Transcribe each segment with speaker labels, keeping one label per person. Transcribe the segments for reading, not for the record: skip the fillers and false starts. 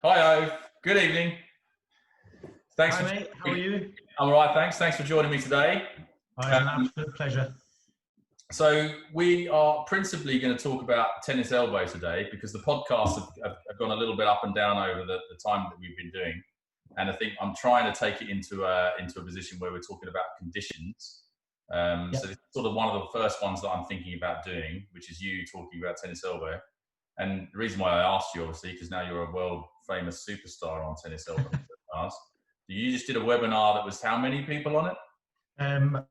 Speaker 1: Hi, Ove. Good evening. Thanks
Speaker 2: Hi
Speaker 1: for.
Speaker 2: mate, how are you?
Speaker 1: I'm all right, thanks. Thanks for joining me today.
Speaker 2: It's an absolute pleasure.
Speaker 1: So we are principally going to talk about tennis elbow today because the podcasts have gone a little bit up and down over the time that we've been doing, and I think I'm trying to take it into a position where we're talking about conditions. So this is sort of one of the first ones that I'm thinking about doing, which is you talking about tennis elbow. And the reason why I asked you, obviously, because now you're a world famous superstar on tennis elbow webinars. You just did a webinar that was how many people on it?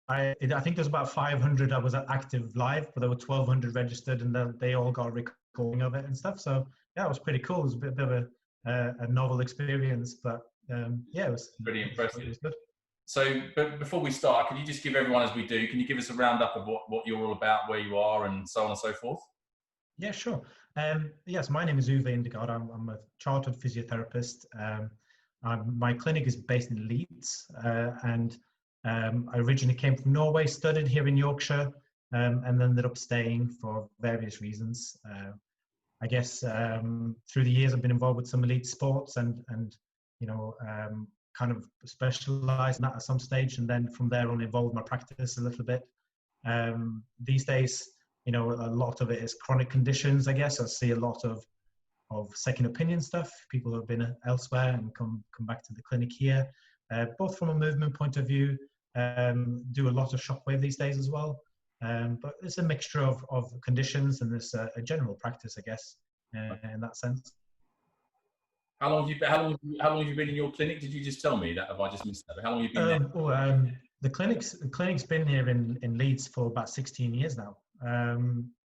Speaker 2: I think there's about 500 that was active live, but there were 1,200 registered, and they all got a recording of it and stuff. So yeah, it was pretty cool. It was a bit of a novel experience, but yeah, it was
Speaker 1: pretty impressive.
Speaker 2: It was good.
Speaker 1: So, but before we start, can you just give everyone, as we do, can you give us a roundup of what you're all about, where you are, and so on and so forth?
Speaker 2: Yeah, sure. Yes, my name is Ove Indergaard. I'm a chartered physiotherapist. My clinic is based in Leeds, and I originally came from Norway, studied here in Yorkshire, and then ended up staying for various reasons. I guess through the years I've been involved with some elite sports and kind of specialised in that at some stage, and then from there on evolved my practice a little bit. These days, a lot of it is chronic conditions, I guess. I see a lot of second opinion stuff. People who have been elsewhere and come back to the clinic here, both from a movement point of view, do a lot of shockwave these days as well. But it's a mixture of conditions, and there's a general practice, I guess, in that sense.
Speaker 1: How long have you been in your clinic? Did you just tell me that? Have I just missed that? How long have you been there?
Speaker 2: The clinic's been here in Leeds for about 16 years now.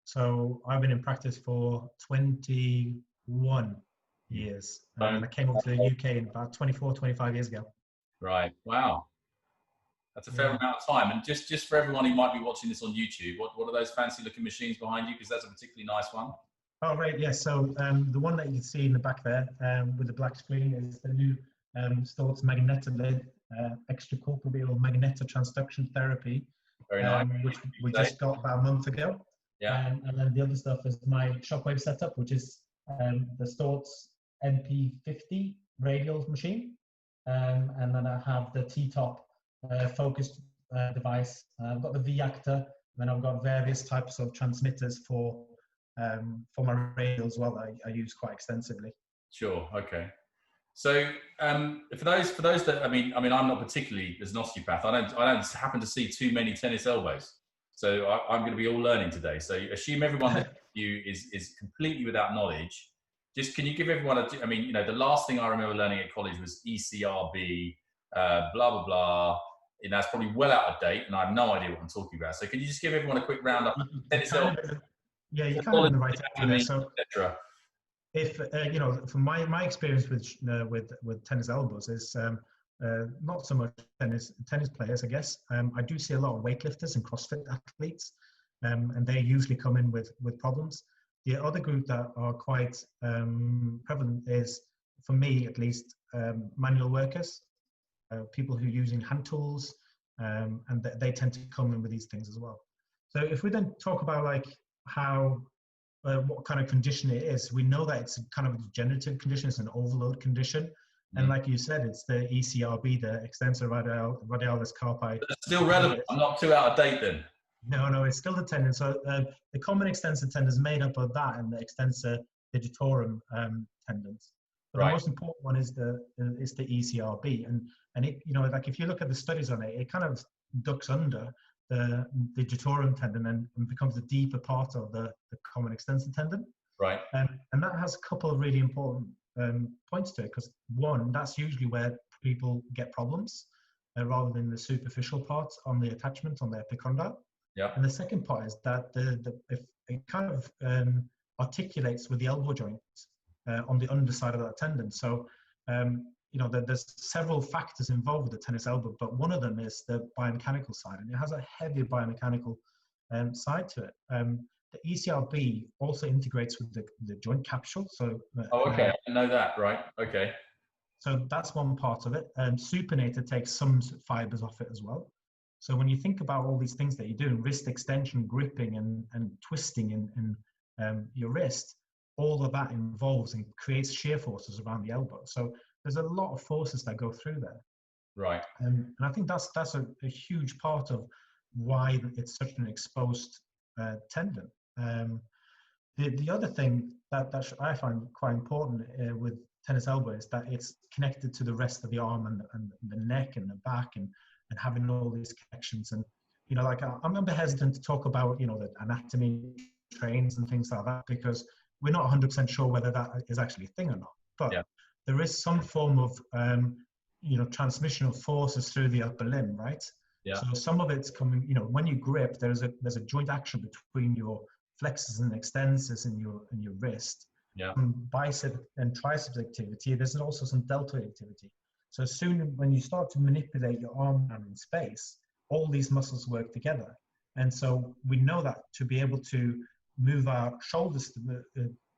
Speaker 2: So I've been in practice for 21 years. And I came up to the UK in about 25 years ago.
Speaker 1: Right. Wow. That's a fair amount of time. And just for everyone who might be watching this on YouTube, what are those fancy looking machines behind you? Because that's a particularly nice one.
Speaker 2: Oh, right. Yeah. So the one that you can see in the back there with the black screen is the new Storz magnetolid extracorporeal magnetotransduction therapy.
Speaker 1: Very nice.
Speaker 2: Which we just got about a month ago.
Speaker 1: Yeah.
Speaker 2: And then the other stuff is my shockwave setup, which is the Storz MP50 radial machine. And then I have the T-top focused device. I've got the V-actor, and then I've got various types of transmitters for my radial as well that I use quite extensively.
Speaker 1: Sure. Okay. So for those that I mean, I'm not particularly as an osteopath. I don't happen to see too many tennis elbows. So I'm going to be all learning today. So assume everyone that you is completely without knowledge. Just can you give everyone the last thing I remember learning at college was ECRB, blah blah blah. That's probably well out of date, and I have no idea what I'm talking about. So can you just give everyone a quick roundup? Tennis elbow.
Speaker 2: Yeah, you're kind of in the right area. So,
Speaker 1: etc.
Speaker 2: If from my experience with tennis elbows is not so much tennis players, I guess. I do see a lot of weightlifters and CrossFit athletes, and they usually come in with problems. The other group that are quite prevalent is, for me at least, manual workers, people who are using hand tools, and they tend to come in with these things as well. So if we then talk about like how what kind of condition it is, we know that it's kind of a degenerative condition, it's an overload condition. And like you said, it's the ECRB, the extensor radialis carpi.
Speaker 1: It's still relevant. I'm not too out of date then.
Speaker 2: No, it's still the tendon. So the common extensor tendon is made up of that and the extensor digitorum tendons. But the most important one is the ECRB. And it, like if you look at the studies on it, it kind of ducks under the digitorum tendon and becomes the deeper part of the common extensor tendon.
Speaker 1: Right.
Speaker 2: And that has a couple of really important points to it, because one, that's usually where people get problems rather than the superficial parts on the attachment on the epicondyle.
Speaker 1: Yeah.
Speaker 2: And the second part is that if it kind of articulates with the elbow joint on the underside of that tendon. So there's several factors involved with the tennis elbow, but one of them is the biomechanical side, and it has a heavy biomechanical side to it. The ECRB also integrates with the joint capsule. So
Speaker 1: okay, I know that, right? Okay.
Speaker 2: So that's one part of it. Supinator takes some fibers off it as well. So when you think about all these things that you're doing, wrist extension, gripping, and twisting in your wrist, all of that involves and creates shear forces around the elbow. So there's a lot of forces that go through there.
Speaker 1: Right.
Speaker 2: And I think that's a huge part of why it's such an exposed tendon. The other thing that I find quite important with tennis elbow is that it's connected to the rest of the arm and the neck and the back and having all these connections. And, you know, like I'm a bit hesitant to talk about, you know, the anatomy trains and things like that, because we're not 100% sure whether that is actually a thing or not. But
Speaker 1: yeah.
Speaker 2: there is some form of, you know, transmission of forces through the upper limb, right?
Speaker 1: Yeah.
Speaker 2: So some of it's coming, you know, when you grip, there's a joint action between your flexors and extensors in your wrist.
Speaker 1: Yeah.
Speaker 2: Bicep and triceps activity. There's also some deltoid activity. So soon when you start to manipulate your arm down in space, all these muscles work together. And so we know that to be able to move our shoulders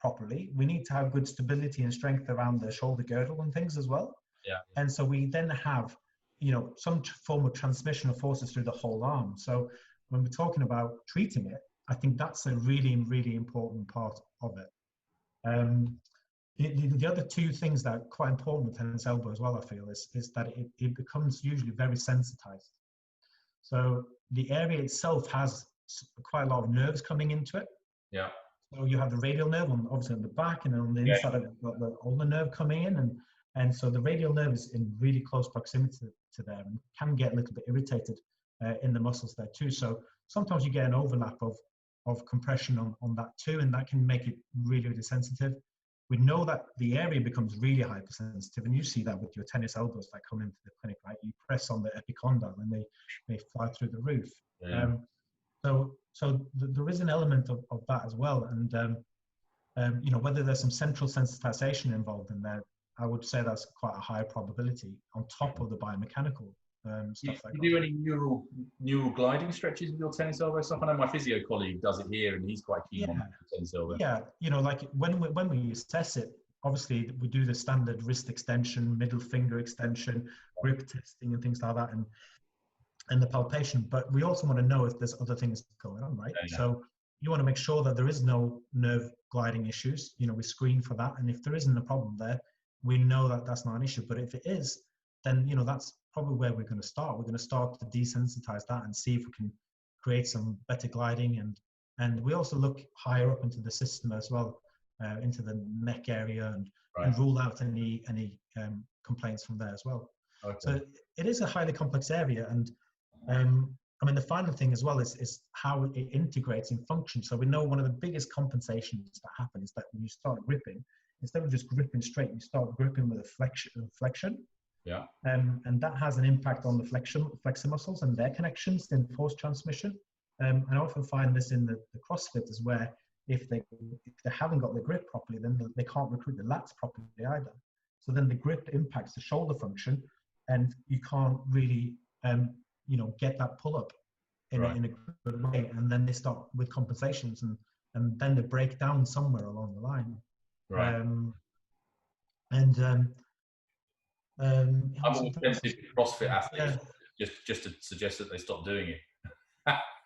Speaker 2: properly, we need to have good stability and strength around the shoulder girdle and things as well.
Speaker 1: Yeah.
Speaker 2: And so we then have, you know, some form of transmission of forces through the whole arm. So when we're talking about treating it, I think that's a really, really important part of it. The other two things that are quite important with tennis elbow as well, I feel, is that it becomes usually very sensitized. So the area itself has quite a lot of nerves coming into it.
Speaker 1: Yeah.
Speaker 2: So you have the radial nerve obviously on the back, and then on the inside of it, the ulnar nerve coming in, and so the radial nerve is in really close proximity to there and can get a little bit irritated in the muscles there too. So sometimes you get an overlap of compression on that too, and that can make it really, really sensitive. We know that the area becomes really hypersensitive, and you see that with your tennis elbows that come into the clinic, right? You press on the epicondyle and they fly through the roof.
Speaker 1: Yeah.
Speaker 2: So there is an element of that as well. And, you know, whether there's some central sensitization involved in there, I would say that's quite a high probability on top of the biomechanical stuff.
Speaker 1: You do any neural gliding stretches with your tennis elbow stuff? I know my physio colleague does it here, and he's quite keen on tennis elbow.
Speaker 2: Yeah, you know, like when we assess it, obviously we do the standard wrist extension, middle finger extension, grip testing, and things like that, and the palpation. But we also want to know if there's other things going on, right?
Speaker 1: Yeah.
Speaker 2: So you want to make sure that there is no nerve gliding issues. You know, we screen for that, and if there isn't a problem there, we know that that's not an issue. But if it is, then, you know, that's probably where we're going to start. We're going to start to desensitize that and see if we can create some better gliding. And we also look higher up into the system as well, into the neck area, and rule out any complaints from there as well. Okay. So it is a highly complex area. And I mean, the final thing as well is how it integrates in function. So we know one of the biggest compensations that happen is that when you start gripping, instead of just gripping straight, you start gripping with a flexion.
Speaker 1: Yeah.
Speaker 2: And that has an impact on the flexor muscles and their connections in force transmission. I often find this in the CrossFitters, where if they haven't got the grip properly, then they can't recruit the lats properly either. So then the grip impacts the shoulder function, and you can't really, you know, get that pull up in a good way. And then they start with compensations, and then they break down somewhere along the line.
Speaker 1: Right. I'm always tempted to CrossFit athletes just to suggest that they stop doing it.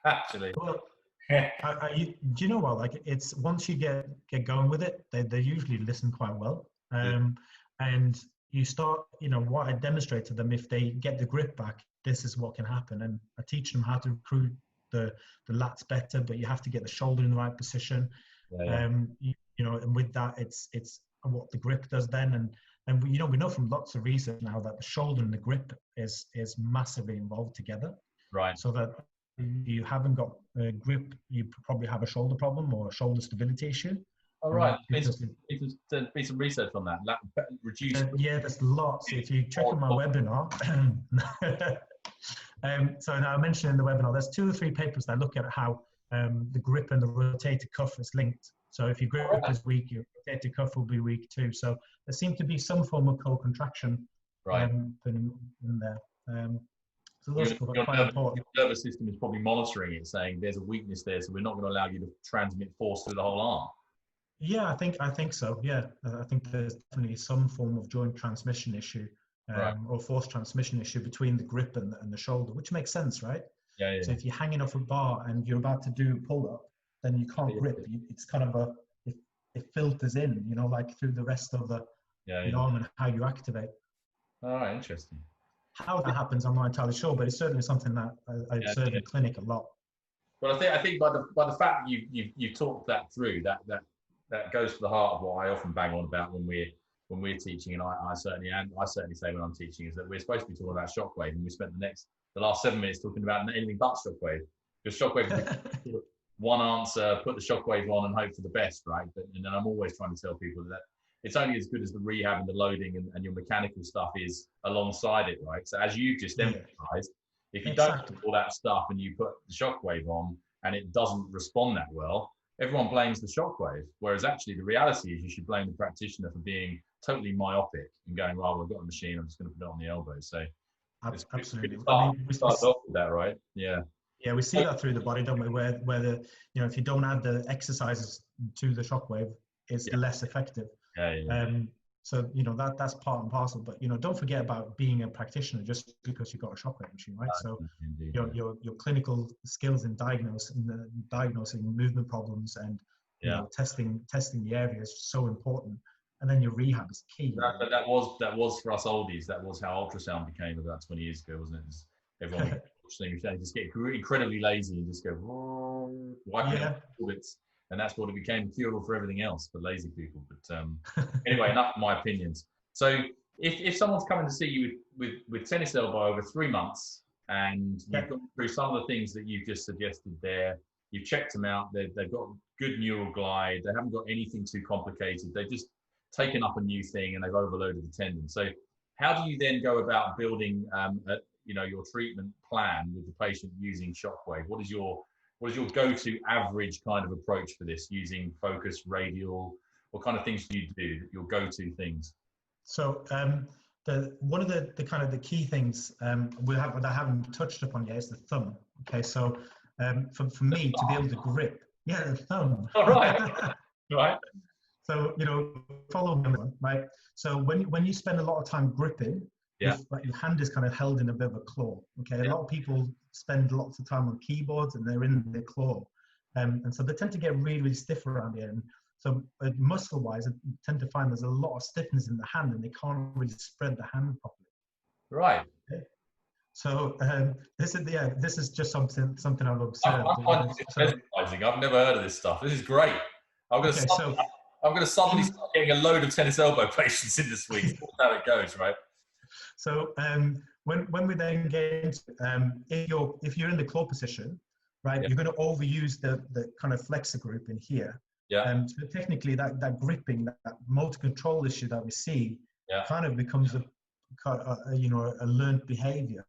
Speaker 1: Actually,
Speaker 2: well, do you know what? Like, it's once you get going with it, they usually listen quite well. And you start, you know, what I demonstrate to them, if they get the grip back, this is what can happen. And I teach them how to recruit the lats better, but you have to get the shoulder in the right position. You know, and with that, it's what the grip does then. And we, you know, we know from lots of research now that the shoulder and the grip is massively involved together.
Speaker 1: Right.
Speaker 2: So that if you haven't got a grip, you probably have a shoulder problem or a shoulder stability issue.
Speaker 1: All right. There's been some research on that. Reduce.
Speaker 2: Yeah, there's lots. If you check on my webinar, so now I mentioned in the webinar, there's 2 or 3 papers that look at how the grip and the rotator cuff is linked. So if your grip is weak, your rotator cuff will be weak too. So there seems to be some form of co-contraction in there. So those are quite important.
Speaker 1: Your nervous system is probably monitoring it, saying there's a weakness there, so we're not going to allow you to transmit force through the whole arm.
Speaker 2: Yeah, I think so. Yeah, I think there's definitely some form of joint transmission issue or force transmission issue between the grip and the shoulder, which makes sense, right?
Speaker 1: Yeah.
Speaker 2: So if you're hanging off a bar and you're about to do a pull-up, then you can't grip. It's kind of it filters in, you know, like through the rest of the arm and how you activate.
Speaker 1: All right, interesting.
Speaker 2: How that happens, I'm not entirely sure, but it's certainly something that I observe in clinic a lot.
Speaker 1: Well, I think by the fact you talked that through, that goes to the heart of what I often bang on about when we're teaching, and I certainly say when I'm teaching, is that we're supposed to be talking about Shockwave, and we spent the last 7 minutes talking about anything but Shockwave, because Shockwave is one answer, put the Shockwave on and hope for the best, right? And then I'm always trying to tell people that it's only as good as the rehab and the loading and your mechanical stuff is alongside it, right? So as you've just emphasized, if you don't do all that stuff and you put the Shockwave on and it doesn't respond that well, everyone blames the Shockwave. Whereas actually the reality is you should blame the practitioner for being totally myopic and going, well, I've got a machine, I'm just going to put it on the elbow. So
Speaker 2: absolutely.
Speaker 1: We start off with that, right? Yeah.
Speaker 2: Yeah, we see that through the body, don't we? Where the, you know, if you don't add the exercises to the Shockwave, it's less effective. So, you know, that's part and parcel. But, you know, don't forget about being a practitioner just because you've got a Shockwave machine, right? So your clinical skills in diagnosing movement problems and you know, testing the area is so important. And then your rehab is key.
Speaker 1: That was for us oldies. That was how ultrasound became about 20 years ago, wasn't it? Everyone just get incredibly lazy and just go wiping out orbits, and that's what it became, cure for everything else for lazy people. But anyway, enough of my opinions. So if someone's coming to see you with tennis elbow over 3 months, and you've gone through some of the things that you've just suggested there, you've checked them out, they've got good neural glide, they haven't got anything too complicated, they've just taken up a new thing and they've overloaded the tendon. So how do you then go about building your treatment plan with the patient using Shockwave? What is your go-to average kind of approach for this, using focus, radial? What kind of things do you do, your go-to things?
Speaker 2: So one of the kind of the key things that I haven't touched upon yet is the thumb. Okay, so for me to be able to grip, the thumb.
Speaker 1: All right. Right.
Speaker 2: So, you know, follow me, right? So when you spend a lot of time gripping, your hand is kind of held in a bit of a claw. Okay, a lot of people spend lots of time on keyboards and they're in their claw, and so they tend to get really, really stiff around here. And so muscle-wise, I tend to find there's a lot of stiffness in the hand, and they can't really spread the hand properly.
Speaker 1: Right.
Speaker 2: Okay? So this is just something I've observed.
Speaker 1: I've never heard of this stuff. This is great. I'm going to suddenly start getting a load of tennis elbow patients in this week. That's how it goes, right?
Speaker 2: So when we then get into, if you're in the claw position, right, you're going to overuse the kind of flexor group in here. Yeah. So technically, that gripping, that motor control issue that we see, kind of becomes a learned behavior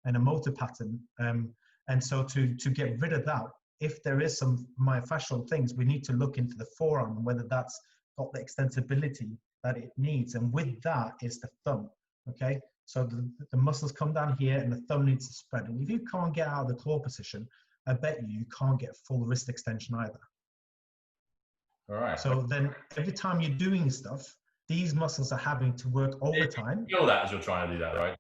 Speaker 2: and a motor pattern. And so to get rid of that, if there is some myofascial things, we need to look into the forearm and whether that's got the extensibility that it needs. And with that is the thumb. Okay, so the muscles come down here and the thumb needs to spread. And if you can't get out of the claw position, I bet you can't get full wrist extension either.
Speaker 1: All right.
Speaker 2: So then every time you're doing stuff, these muscles are having to work overtime.
Speaker 1: You feel that as you're trying to do that, right?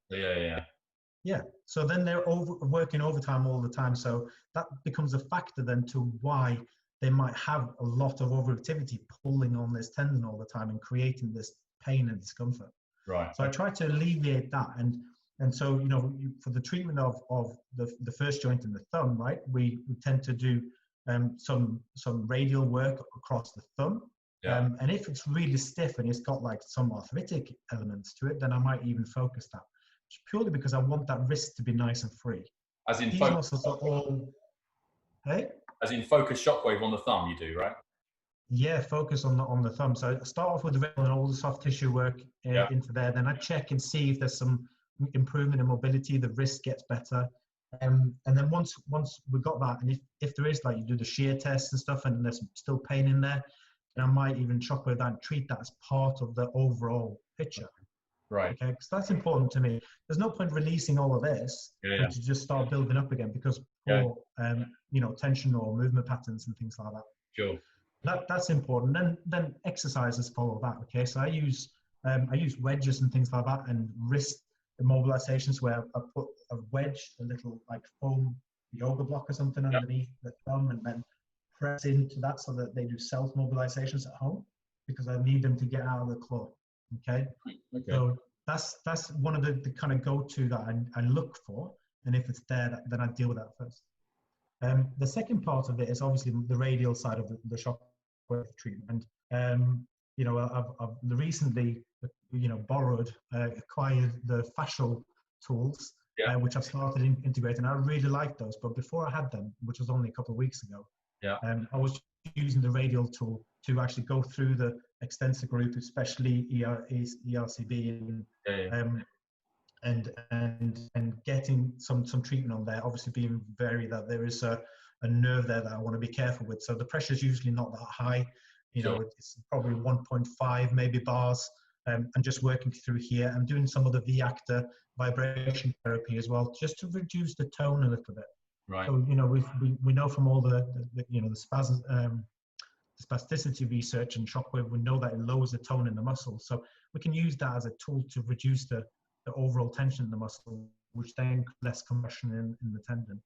Speaker 1: Yeah.
Speaker 2: So then they're working overtime all the time. So that becomes a factor then to why they might have a lot of overactivity pulling on this tendon all the time and creating this pain and discomfort.
Speaker 1: Right.
Speaker 2: So I try to alleviate that, and so, you know, for the treatment of the first joint in the thumb, right, we tend to do some radial work across the thumb, and if it's really stiff and it's got like some arthritic elements to it, then I might even focus that, purely because I want that wrist to be nice and free.
Speaker 1: As in
Speaker 2: these muscles are all,
Speaker 1: as in focus Shockwave on the thumb, you do, right?
Speaker 2: Yeah, focus on the thumb. So I start off with the radial and all the soft tissue work into there. Then I check and see if there's some improvement in mobility. The wrist gets better, and then once we've got that, and if there is, like, you do the shear test and stuff, and there's still pain in there, then I might even Shockwave that and treat that as part of the overall picture.
Speaker 1: Right.
Speaker 2: Okay, because that's important to me. There's no point releasing all of this to just start building up again because poor, tension or movement patterns and things like that.
Speaker 1: Sure.
Speaker 2: That's important. Then exercises follow that. Okay, so I use wedges and things like that, and wrist immobilizations where I put a wedge, a little like foam yoga block or something underneath the thumb, and then press into that so that they do self mobilizations at home. because I need them to get out of the claw. Okay. So that's one of the kind of go-to that I look for, and if it's there, then I deal with that first. The second part of it is obviously the radial side of the shockwave treatment. You know, I've recently, you know, acquired the fascial tools, which I've started integrating. I really like those, but before I had them, which was only a couple of weeks ago, I was using the radial tool to actually go through the extensor group, especially ERCB, and getting some treatment on there. Obviously, being very that there is a nerve there that I want to be careful with. So the pressure is usually not that high. You know, it's probably 1.5 maybe bars. And just working through here. I'm doing some of the V-actor vibration therapy as well, just to reduce the tone a little bit.
Speaker 1: Right.
Speaker 2: So, you know, we know from all the you know, the spasticity research and shockwave, we know that it lowers the tone in the muscle. So we can use that as a tool to reduce the overall tension in the muscle, which then less compression in the tendon.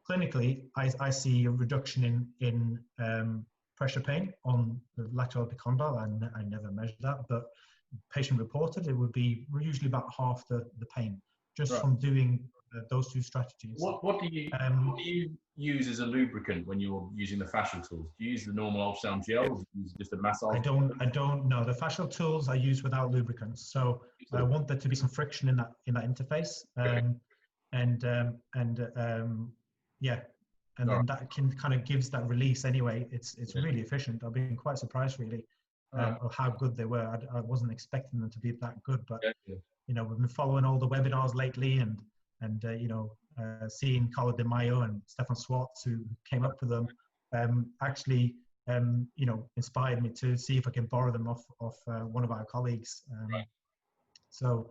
Speaker 2: Clinically, I see a reduction in pressure pain on the lateral epicondyle. I never measured that, but patient reported it would be usually about half the pain just from doing those two strategies.
Speaker 1: What do you use as a lubricant when you're using the fascial tools? Do you use the normal ultrasound gel, or do you use just a massage?
Speaker 2: I don't know. The fascial tools I use without lubricants, so I want there to be some friction in that interface, and then that can kind of gives that release anyway. It's really efficient. I've been quite surprised really of how good they were. I wasn't expecting them to be that good, but you know, we've been following all the webinars lately, and you know, seeing Carlo Di Maio and Stefan Swartz, who came up with them, actually you know, inspired me to see if I can borrow them off one of our colleagues. So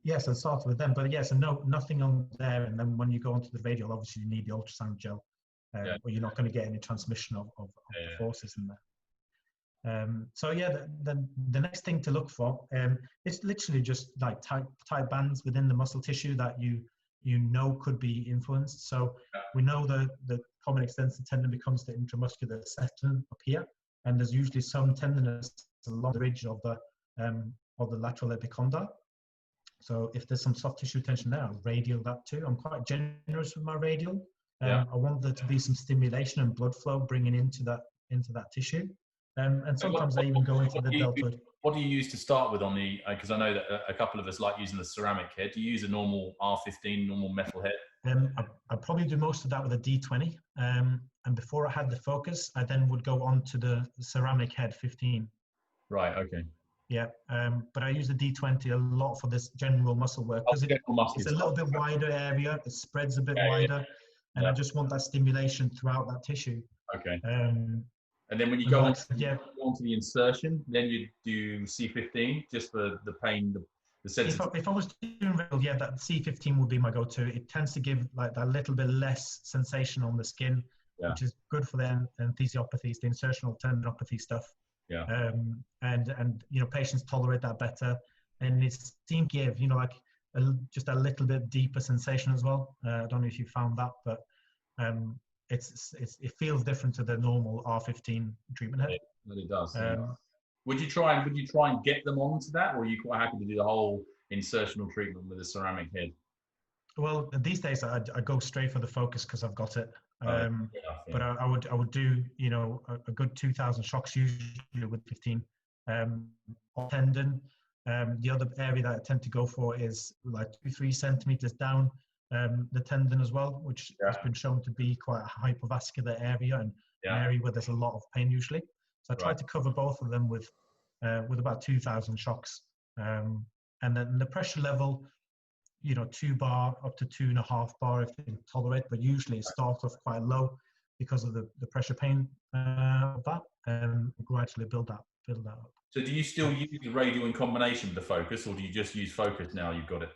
Speaker 2: yes, I started with them, but yes, and nothing on there. And then when you go onto the radial, obviously you need the ultrasound gel, or you're not going to get any transmission of the forces in there. So yeah, the next thing to look for is literally just like tight bands within the muscle tissue that you know could be influenced. So we know the common extensor tendon becomes the intramuscular septum up here, and there's usually some tenderness along the ridge of the lateral epicondyle. So if there's some soft tissue tension there, I'll radial that too. I'm quite generous with my radial. I want there to be some stimulation and blood flow bringing into that tissue. And sometimes I even go into the deltoid.
Speaker 1: What do you use to start with on the, because I know that a couple of us like using the ceramic head. Do you use a normal R15, normal metal head?
Speaker 2: I probably do most of that with a D20. And before I had the focus, I then would go on to the ceramic head 15.
Speaker 1: Right, okay.
Speaker 2: Yeah, but I use the D20 a lot for this general muscle work, because it's a little bit wider area, it spreads a bit wider, and I just want that stimulation throughout that tissue.
Speaker 1: Okay. And then when you go on to the insertion, then you do C15 just for the pain, the sensitivity.
Speaker 2: If I was doing real, that C15 would be my go-to. It tends to give like that little bit less sensation on the skin, which is good for the enthesiopathies, the insertional tendinopathy stuff. And you know, patients tolerate that better, and it seems to give, you know, like just a little bit deeper sensation as well. I don't know if you found that, but it feels different to the normal R15 treatment head.
Speaker 1: It does. Would you try and get them onto that, or are you quite happy to do the whole insertional treatment with a ceramic head?
Speaker 2: Well, these days I go straight for the focus because I've got it. But I would do, you know, a good 2,000 shocks usually with 15 tendon. The other area that I tend to go for is like 2-3 centimeters down the tendon as well, which has been shown to be quite a hypovascular area and an area where there's a lot of pain usually. So I try to cover both of them with about 2,000 shocks, and then the pressure level, you know, 2 bar up to 2.5 bar if they can tolerate, but usually it starts off quite low because of the pressure pain of that, and gradually build that up. So
Speaker 1: do you still use the radial in combination with the focus, or do you just use focus now you've got it?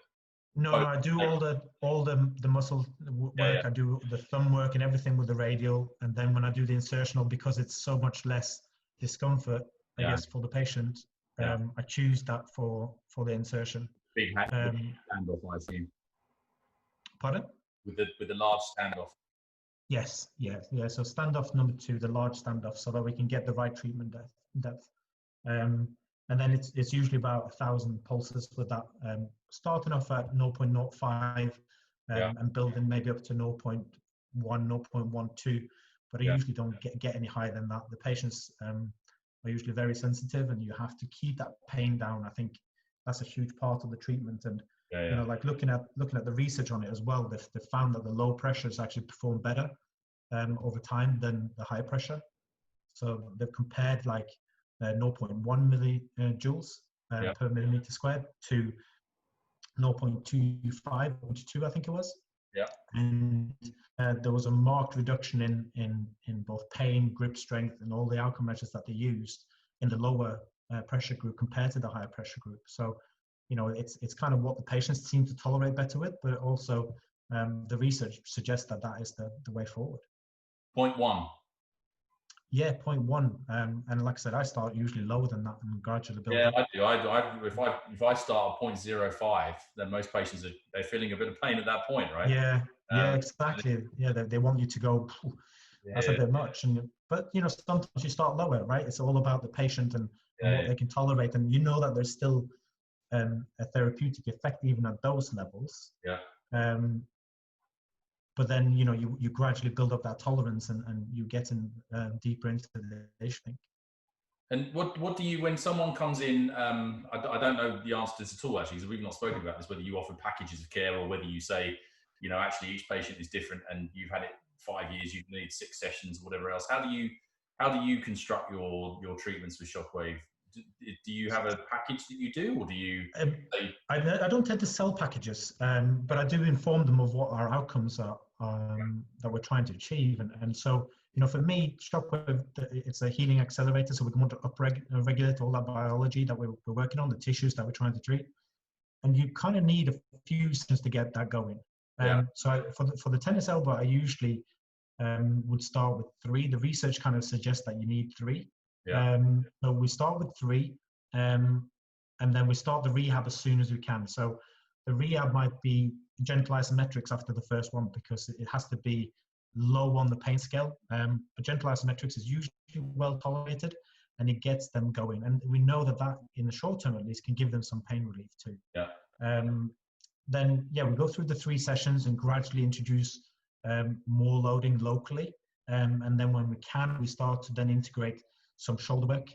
Speaker 2: No, I do all the muscle work. I do the thumb work and everything with the radial, and then when I do the insertional, because it's so much less discomfort, I guess, for the patient, I choose that for the insertion.
Speaker 1: Big standoff, I assume.
Speaker 2: Pardon?
Speaker 1: With the large standoff.
Speaker 2: Yes, yeah. So standoff number 2, the large standoff, so that we can get the right treatment depth. And then it's usually about 1,000 pulses with that, starting off at 0.05 and building maybe up to 0.1, 0.12. But I usually don't get any higher than that. The patients are usually very sensitive, and you have to keep that pain down. I think that's a huge part of the treatment. And you know, like looking at the research on it as well, they found that the low pressures actually perform better over time than the high pressure. So they've compared like 0.1 millijoules per millimeter squared to 0.25, 0.2, I think it was. And there was a marked reduction in both pain, grip strength, and all the outcome measures that they used in the lower pressure group compared to the higher pressure group. So, you know, it's kind of what the patients seem to tolerate better with, but also the research suggests that is the way forward.
Speaker 1: 0.1.
Speaker 2: Yeah, 0.1. And like I said, I start usually lower than that and gradually build up.
Speaker 1: I do. If I start at 0.05, then most patients they're feeling a bit of pain at that point, right?
Speaker 2: Yeah, exactly. Yeah, they want you to go, that's a bit much. But you know, sometimes you start lower, right? It's all about the patient and what they can tolerate, and you know that there's still a therapeutic effect even at those levels. But then, you know, you gradually build up that tolerance and you get in deeper into the conditioning.
Speaker 1: And what do you, when someone comes in, I don't know the answer to this at all, actually, because we've not spoken about this, whether you offer packages of care or whether you say, you know, actually each patient is different and you've had it 5 years, you need 6 sessions, whatever else. How do you construct your treatments with Shockwave? Do you have a package that you do, or do you?
Speaker 2: I don't tend to sell packages, but I do inform them of what our outcomes are that we're trying to achieve. And so, you know, for me, Shockwave, it's a healing accelerator, so we want to upregulate all that biology that we're working on, the tissues that we're trying to treat. And you kind of need a few sessions to get that going. So for the tennis elbow, I usually would start with 3. The research kind of suggests that you need 3. So we start with 3, and then we start the rehab as soon as we can. So the rehab might be gentle isometrics after the first one because it has to be low on the pain scale. But gentle isometrics is usually well tolerated, and it gets them going. And we know that in the short term at least can give them some pain relief too. Then we go through the 3 sessions and gradually introduce more loading locally. And then when we can, we start to then integrate some shoulder work,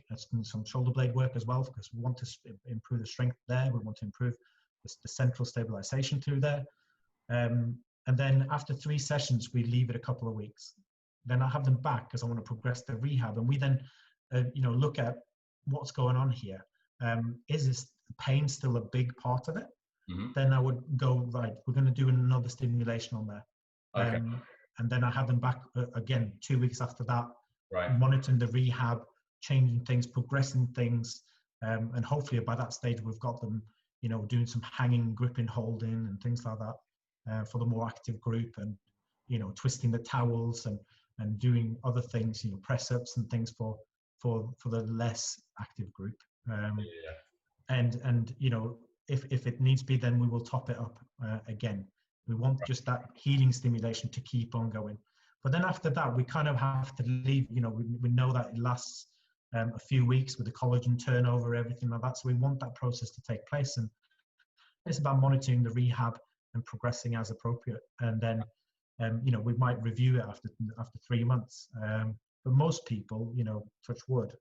Speaker 2: some shoulder blade work as well, because we want to improve the strength there. We want to improve the central stabilization through there. And then after 3 sessions, we leave it a couple of weeks. Then I have them back because I want to progress the rehab. And we then, look at what's going on here. Is this pain still a big part of it? Then I would go, right, we're going to do another stimulation on there. And then I have them back again 2 weeks after that, monitoring the rehab, changing things, progressing things. And hopefully by that stage, we've got them, you know, doing some hanging, gripping, holding and things like that for the more active group, and, you know, twisting the towels and doing other things, you know, press ups and things for the less active group. And, you know, if it needs to be, then we will top it up again. We want just that healing stimulation to keep on going. But then after that, we kind of have to leave, you know, we know that it lasts a few weeks with the collagen turnover, everything like that. So we want that process to take place. And it's about monitoring the rehab and progressing as appropriate. And then, you know, we might review it after 3 months. But most people, you know, touch wood,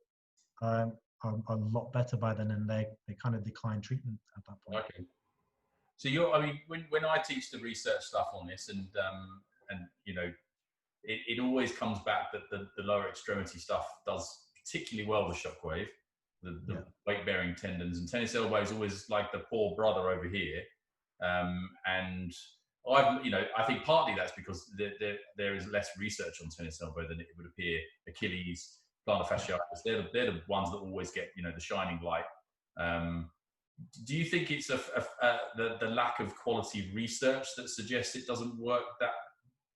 Speaker 2: are a lot better by then, and they kind of decline treatment at that point.
Speaker 1: Okay. So when I teach the research stuff on this, and you know, it always comes back that the lower extremity stuff does particularly well with Shockwave, the weight-bearing tendons, and tennis elbow is always like the poor brother over here. And I think partly that's because there is less research on tennis elbow than it would appear. Achilles, plantar fasciitis, they're the ones that always get, you know, the shining light. Do you think it's the lack of quality research that suggests it doesn't work that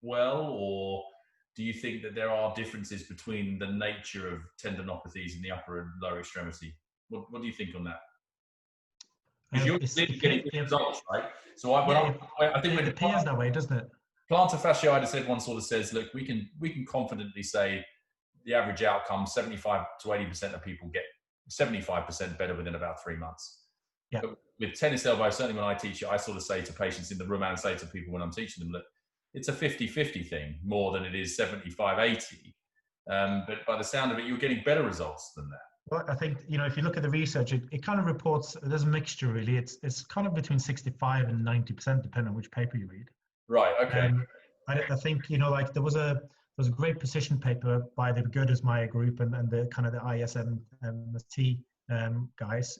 Speaker 1: well, or do you think that there are differences between the nature of tendinopathies in the upper and lower extremity? What do you think on that? Because you're getting results, right? So I think
Speaker 2: it appears that way, doesn't it?
Speaker 1: plantar fasciitis, everyone sort of says, look, we can confidently say the average outcome, 75 to 80% of people get 75% better within about 3 months.
Speaker 2: Yeah.
Speaker 1: But with tennis elbow, certainly when I teach it, I sort of say to patients in the room and say to people when I'm teaching them, look, it's a 50-50 thing more than it is 75-80. But by the sound of it, you're getting better results than that.
Speaker 2: Well, I think, if you look at the research, it kind of reports, there's a mixture really. It's kind of between 65 and 90%, depending on which paper you read.
Speaker 1: Right, okay.
Speaker 2: I think, like there was a great precision paper by the Good as Maya group and the kind of the ISMT guys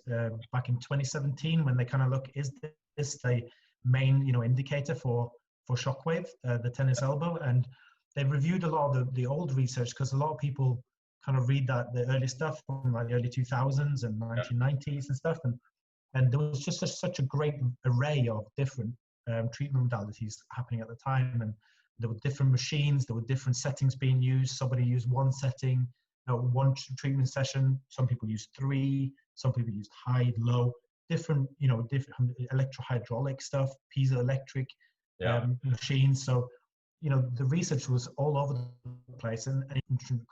Speaker 2: back in 2017, when they kind of look, is this the main, indicator for Shockwave, the tennis elbow? And they reviewed a lot of the old research, because a lot of people kind of read the early stuff from like the early 2000s and 1990s and stuff, and there was just such a great array of different treatment modalities happening at the time, and there were different machines, there were different settings being used. Somebody used one setting, one treatment session. Some people used 3. Some people used high, low, different electrohydraulic stuff, piezoelectric machines. So the research was all over the place, and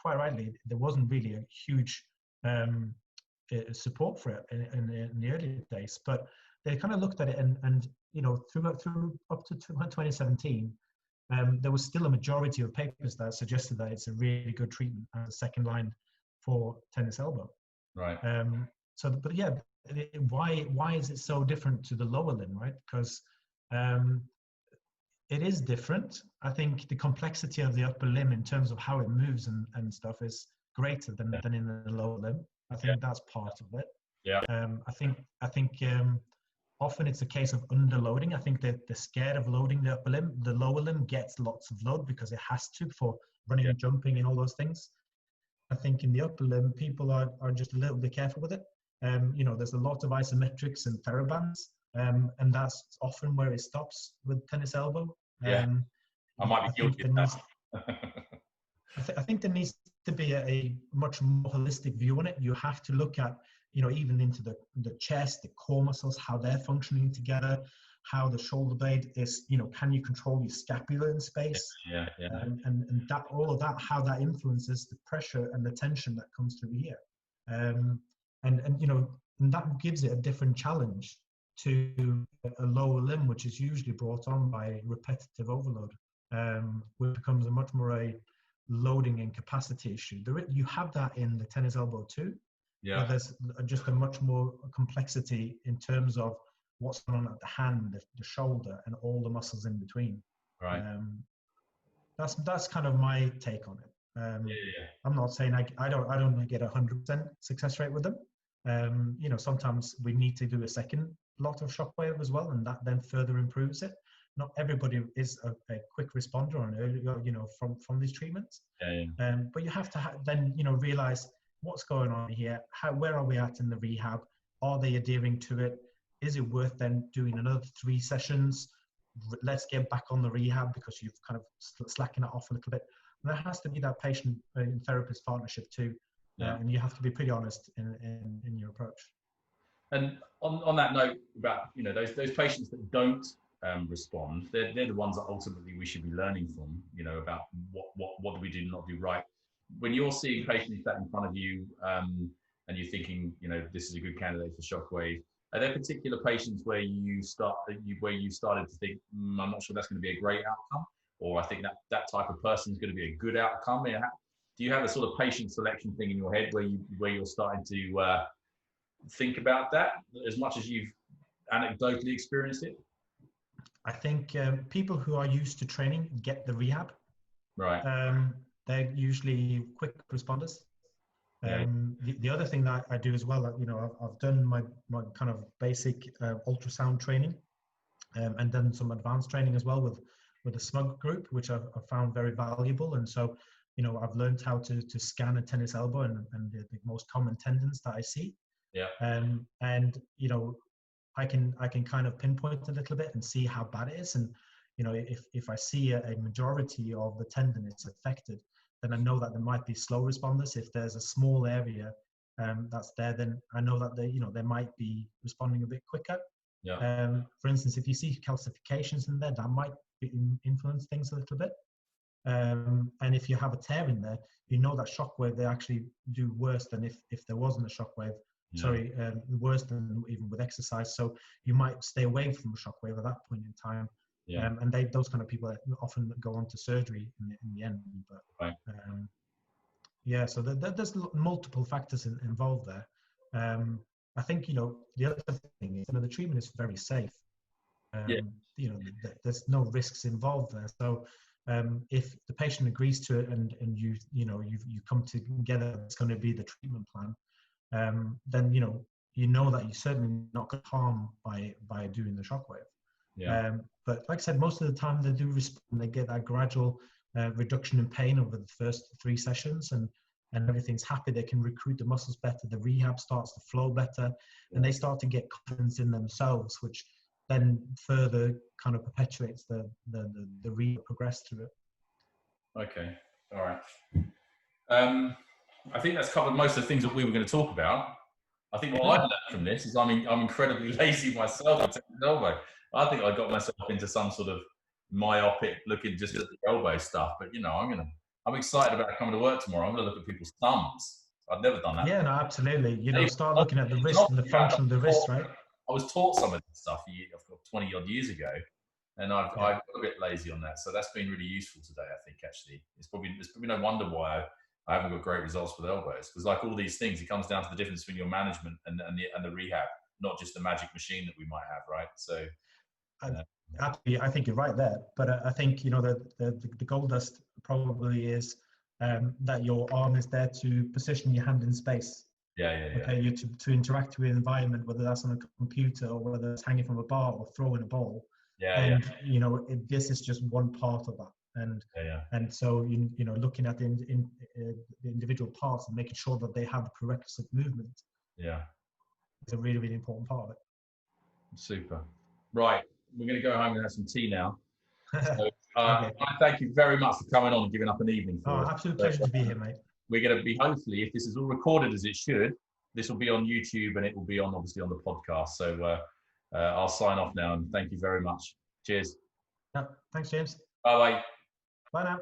Speaker 2: quite rightly, there wasn't really a huge support for it in the early days. But they kind of looked at it, and through up to 2017, there was still a majority of papers that suggested that it's a really good treatment as a second line for tennis elbow.
Speaker 1: Right.
Speaker 2: But yeah, why is it so different to the lower limb, right? Because it is different. I think the complexity of the upper limb in terms of how it moves and stuff is greater than in the lower limb. I think that's part of it.
Speaker 1: Yeah.
Speaker 2: I think often it's a case of underloading. I think that they're scared of loading the upper limb. The lower limb gets lots of load because it has to for running and jumping and all those things. I think in the upper limb, people are just a little bit careful with it. There's a lot of isometrics and therabands. And that's often where it stops with tennis elbow.
Speaker 1: I might be guilty of that.
Speaker 2: I think there needs to be a much more holistic view on it. You have to look at, even into the chest, the core muscles, how they're functioning together, how the shoulder blade is, can you control your scapula in space? And that, all of that, how that influences the pressure and the tension that comes through here. And that gives it a different challenge to a lower limb, which is usually brought on by repetitive overload, which becomes a much more a loading and capacity issue. You have that in the tennis elbow too. But there's just a much more complexity in terms of what's going on at the hand, the shoulder, and all the muscles in between.
Speaker 1: Right.
Speaker 2: That's kind of my take on it. I'm not saying I don't get 100% success rate with them. Sometimes we need to do a second lot of Shockwave as well, and that then further improves it. Not everybody is a quick responder on early, from these treatments. But you have to then realize what's going on here. Where are we at in the rehab? Are they adhering to it? Is it worth then doing another 3 sessions? Let's get back on the rehab because you've kind of slackened it off a little bit. And there has to be that patient and therapist partnership too. And you have to be pretty honest in your approach. And
Speaker 1: on that note, about those patients that don't respond, they're the ones that ultimately we should be learning from. About what do we do not do right. When you're seeing patients sat in front of you and you're thinking, this is a good candidate for Shockwave, are there particular patients where you started to think, I'm not sure that's going to be a great outcome, or I think that type of person is going to be a good outcome? Do you have a sort of patient selection thing in your head where you're starting to think about that as much as you've anecdotally experienced it?
Speaker 2: I think people who are used to training get the rehab.
Speaker 1: Right.
Speaker 2: They're usually quick responders. The other thing that I do as well, I've done my kind of basic ultrasound training and done some advanced training as well with a SMUG group, which I've found very valuable. And so, I've learned how to scan a tennis elbow and the most common tendons that I see. And I can kind of pinpoint a little bit and see how bad it is. And if I see a majority of the tendon is affected, then I know that there might be slow responders. If there's a small area that's there, then I know that they might be responding a bit quicker. For instance, if you see calcifications in there, that might influence things a little bit. And if you have a tear in there, you know that shockwave, they actually do worse than if there wasn't a shockwave. Yeah. Worse than even with exercise. So you might stay away from a shockwave at that point in time. Yeah. And those kind of people often go on to surgery in the end. But right. Yeah, so there's multiple factors involved there. I think, the other thing is, the treatment is very safe. There's no risks involved there. So if the patient agrees to it and you come together, it's going to be the treatment plan, then you know that you're certainly not going to harm by doing the shockwave. Yeah. But like I said, most of the time they do respond. They get that gradual reduction in pain over the first 3 sessions, and everything's happy. They can recruit the muscles better. The rehab starts to flow better, and they start to get confidence in themselves, which then further kind of perpetuates the rehab progress through it.
Speaker 1: Okay, all right. I think that's covered most of the things that we were going to talk about. I think what I've learned from this is I'm incredibly lazy myself at the elbow. I think I got myself into some sort of myopic looking just at the elbow stuff. But I'm excited about coming to work tomorrow. I'm going to look at people's thumbs. I've never done that.
Speaker 2: Yeah, no, absolutely. Start looking at the wrist and the function of the wrist, right?
Speaker 1: I was taught some of this stuff 20 odd years ago, and I've got a bit lazy on that. So that's been really useful today, I think. Actually, it's probably no wonder why I haven't got great results with elbows, because like all these things, it comes down to the difference between your management and the rehab, not just the magic machine that we might have, right? So.
Speaker 2: Absolutely, I think you're right there, but I think the gold dust probably is that your arm is there to position your hand in space. Okay, you to interact with the environment, whether that's on a computer or whether it's hanging from a bar or throwing a ball. This is just one part of that, and so looking at the individual parts and making sure that they have the prerequisite movement. Yeah, is a really, really important part of it.
Speaker 1: Super. Right. We're going to go home and have some tea now. So, I thank you very much for coming on and giving up an evening for us.
Speaker 2: Absolute pleasure to be here, mate.
Speaker 1: We're going to be, hopefully, if this is all recorded as it should, this will be on YouTube and it will be obviously on the podcast. So I'll sign off now and thank you very much. Cheers.
Speaker 2: Thanks, James.
Speaker 1: Bye-bye.
Speaker 2: Bye now.